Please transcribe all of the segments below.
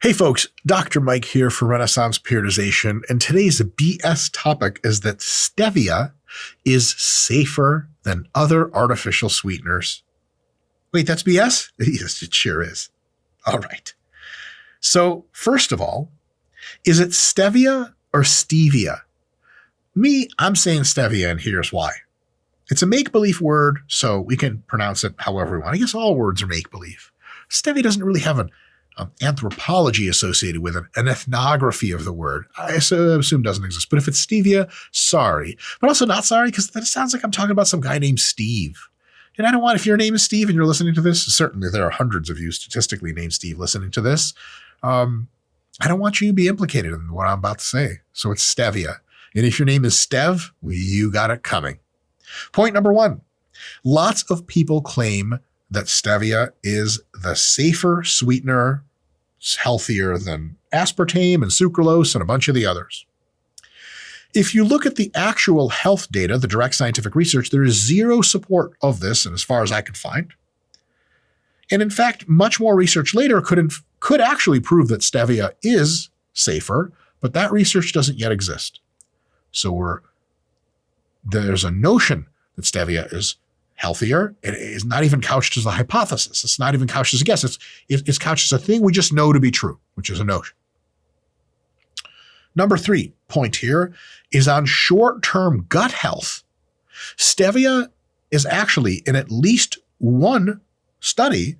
Hey folks, Dr. Mike here for Renaissance Periodization, and today's BS topic is that Stevia is safer than other artificial sweeteners. Wait, that's BS? Yes, it sure is. All right. So first of all, is it Stevia or Stevia? Me, I'm saying Stevia, and here's why. It's a make-believe word, so we can pronounce it however we want. I guess all words are make-believe. Stevia doesn't really have an anthropology associated with it, an ethnography of the word. I assume doesn't exist. But if it's Stevia, sorry. But also not sorry, because that sounds like I'm talking about some guy named Steve. And I don't want, if your name is Steve and you're listening to this, certainly there are hundreds of you statistically named Steve listening to this. I don't want you to be implicated in what I'm about to say. So it's Stevia. And if your name is Stev, well, you got it coming. Point number one, lots of people claim that Stevia is the safer sweetener. It's healthier than aspartame and sucralose and a bunch of the others. If you look at the actual health data, the direct scientific research, there is zero support of this, and as far as I can find. And in fact, much more research later could actually prove that Stevia is safer, but that research doesn't yet exist. So there's a notion that Stevia is healthier. It is not even couched as a hypothesis. It's not even couched as a guess. It's couched as a thing we just know to be true, which is a notion. Number 3 point here is on short-term gut health. Stevia is actually, in at least one study,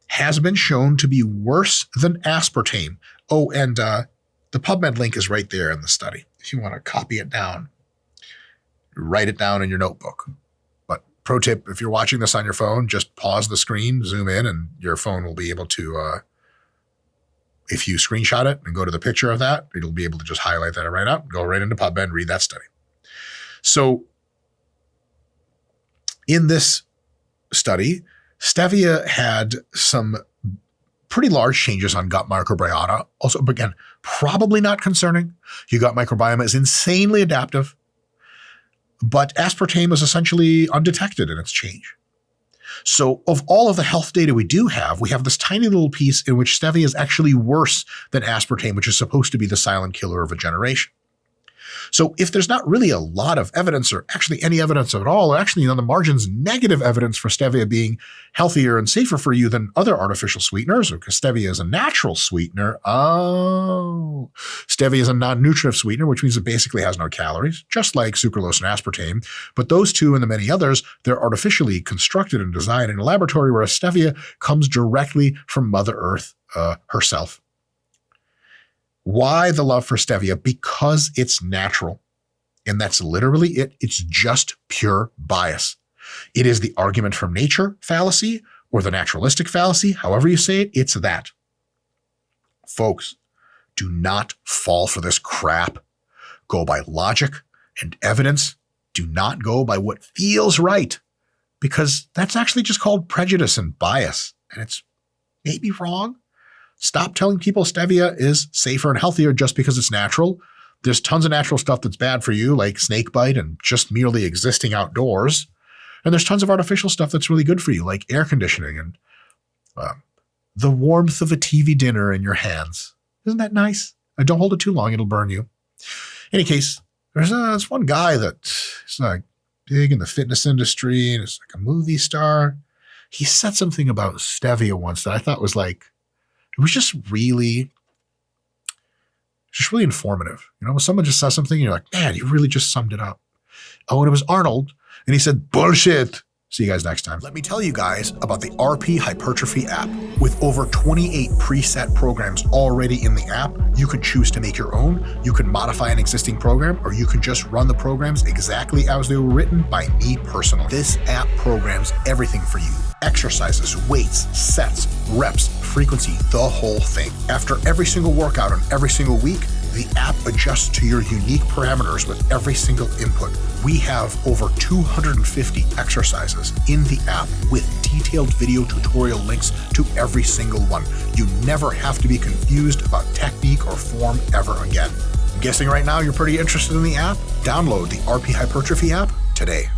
has been shown to be worse than aspartame. Oh, and the PubMed link is right there in the study. If you want to copy it down, write it down in your notebook. Pro tip, if you're watching this on your phone, just pause the screen, zoom in, and your phone will be able to, if you screenshot it and go to the picture of that, it'll be able to just highlight that right out, go right into PubMed, read that study. So in this study, Stevia had some pretty large changes on gut microbiota. Also, again, probably not concerning. Your gut microbiome is insanely adaptive. But aspartame is essentially undetected in its change. So of all of the health data we have this tiny little piece in which Stevia is actually worse than aspartame, which is supposed to be the silent killer of a generation. So if there's not really a lot of evidence, or actually any evidence at all, or actually on the margins, negative evidence for Stevia being healthier and safer for you than other artificial sweeteners, because Stevia is a natural sweetener. Oh, Stevia is a non-nutritive sweetener, which means it basically has no calories, just like sucralose and aspartame. But those two and the many others, they're artificially constructed and designed in a laboratory, whereas Stevia comes directly from Mother Earth herself. Why the love for Stevia? Because it's natural. And that's literally it. It's just pure bias. It is the argument from nature fallacy or the naturalistic fallacy. However you say it, it's that. Folks, do not fall for this crap. Go by logic and evidence. Do not go by what feels right, because that's actually just called prejudice and bias. And it's maybe wrong. Stop telling people Stevia is safer and healthier just because it's natural. There's tons of natural stuff that's bad for you, like snake bite and just merely existing outdoors. And there's tons of artificial stuff that's really good for you, like air conditioning and the warmth of a TV dinner in your hands. Isn't that nice? Don't hold it too long. It'll burn you. In any case, there's one guy that's like big in the fitness industry and is like a movie star. He said something about Stevia once that I thought was like, it was just really informative. You know, when someone just says something, you're like, man, you really just summed it up. Oh, and it was Arnold, and he said, bullshit. See you guys next time. Let me tell you guys about the RP Hypertrophy app. With over 28 preset programs already in the app, you can choose to make your own, you can modify an existing program, or you can just run the programs exactly as they were written by me personally. This app programs everything for you. Exercises, weights, sets, reps, frequency, the whole thing. After every single workout on every single week, the app adjusts to your unique parameters with every single input. We have over 250 exercises in the app with detailed video tutorial links to every single one. You never have to be confused about technique or form ever again. I'm guessing right now you're pretty interested in the app? Download the RP Hypertrophy app today.